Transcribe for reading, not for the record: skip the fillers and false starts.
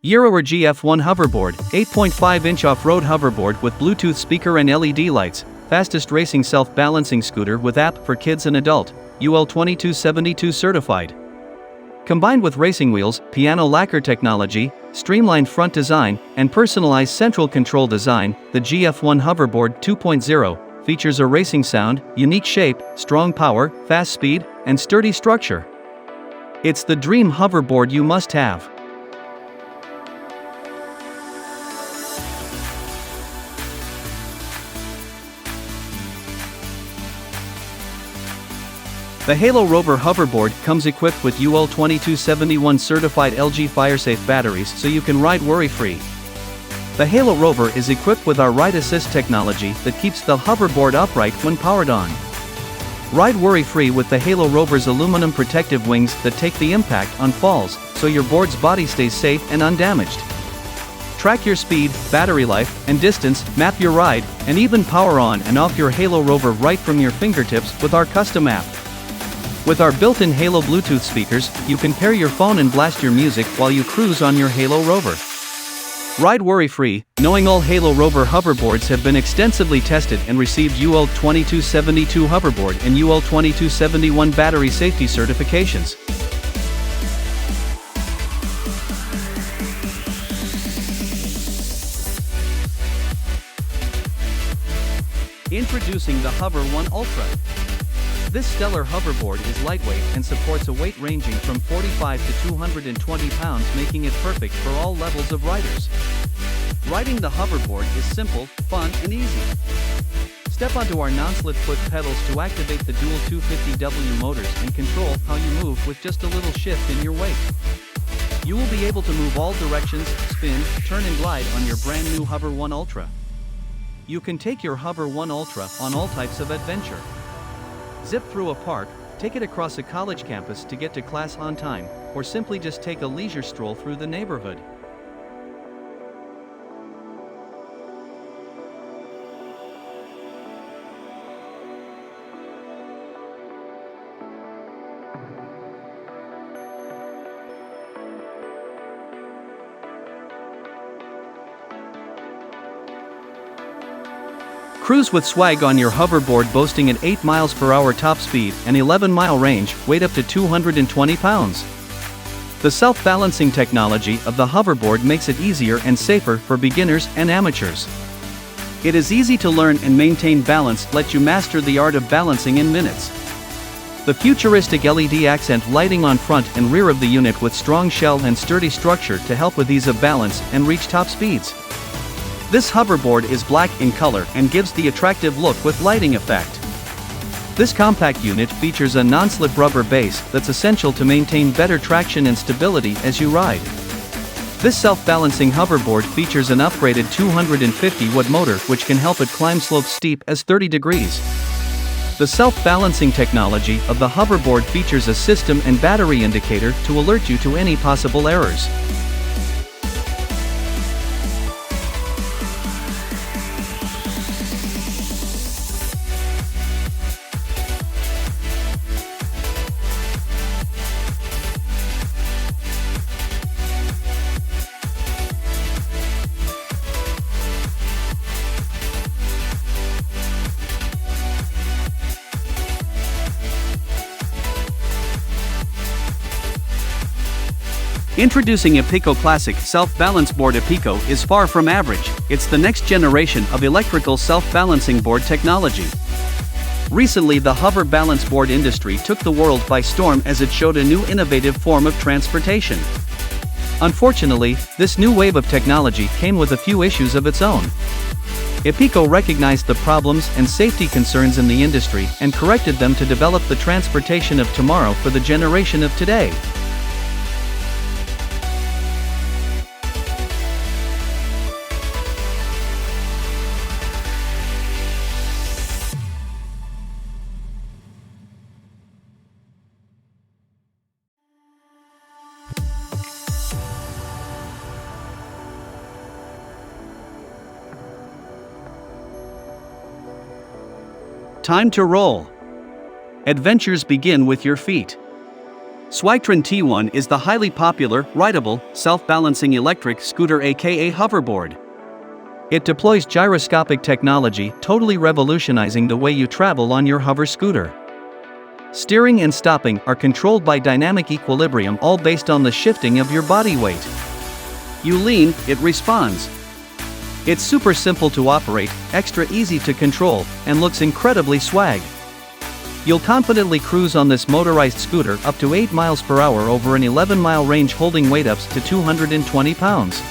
Aero-X GF1 Hoverboard, 8.5-inch off-road hoverboard with Bluetooth speaker and LED lights, fastest racing self-balancing scooter with app for kids and adult, UL 2272 certified. Combined with racing wheels, piano lacquer technology, streamlined front design, and personalized central control design, the GF1 Hoverboard 2.0 features a racing sound, unique shape, strong power, fast speed, and sturdy structure. It's the dream hoverboard you must have. The Halo Rover Hoverboard comes equipped with UL 2271 certified LG FireSafe batteries so you can ride worry-free. The Halo Rover is equipped with our Ride Assist technology that keeps the hoverboard upright when powered on. Ride worry-free with the Halo Rover's aluminum protective wings that take the impact on falls, so your board's body stays safe and undamaged. Track your speed, battery life, and distance, map your ride, and even power on and off your Halo Rover right from your fingertips with our custom app. With our built-in Halo Bluetooth speakers, you can pair your phone and blast your music while you cruise on your Halo Rover. Ride worry-free, knowing all Halo Rover hoverboards have been extensively tested and received UL 2272 hoverboard and UL 2271 battery safety certifications. Introducing the Hover One Ultra. This stellar hoverboard is lightweight and supports a weight ranging from 45 to 220 pounds, making it perfect for all levels of riders. Riding the hoverboard is simple, fun, and easy. Step onto our non-slip foot pedals to activate the dual 250W motors and control how you move with just a little shift in your weight. You will be able to move all directions, spin, turn and glide on your brand new Hover One Ultra. You can take your Hover One Ultra on all types of adventure. Zip through a park, take it across a college campus to get to class on time, or simply just take a leisure stroll through the neighborhood. Cruise with swag on your hoverboard, boasting an 8 miles per hour top speed and 11-mile range, weight up to 220 pounds. The self-balancing technology of the hoverboard makes it easier and safer for beginners and amateurs. It is easy to learn and maintain balance, let you master the art of balancing in minutes. The futuristic LED accent lighting on front and rear of the unit with strong shell and sturdy structure to help with ease of balance and reach top speeds. This hoverboard is black in color and gives the attractive look with lighting effect. This compact unit features a non-slip rubber base that's essential to maintain better traction and stability as you ride. This self-balancing hoverboard features an upgraded 250-watt motor which can help it climb slopes steep as 30 degrees. The self-balancing technology of the hoverboard features a system and battery indicator to alert you to any possible errors. Introducing Epico Classic Self-Balance Board. Epico is far from average. It's the next generation of electrical self-balancing board technology. Recently, the hover balance board industry took the world by storm as it showed a new innovative form of transportation. Unfortunately, this new wave of technology came with a few issues of its own. Epico recognized the problems and safety concerns in the industry and corrected them to develop the transportation of tomorrow for the generation of today. Time to roll. Adventures begin with your feet. Switron T1 is the highly popular, rideable, self-balancing electric scooter aka hoverboard. It deploys gyroscopic technology, totally revolutionizing the way you travel on your hover scooter. Steering and stopping are controlled by dynamic equilibrium, all based on the shifting of your body weight. You lean, it responds. It's super simple to operate, extra easy to control, and looks incredibly swag. You'll confidently cruise on this motorized scooter up to 8 miles per hour over an 11-mile range, holding weight ups to 220 pounds.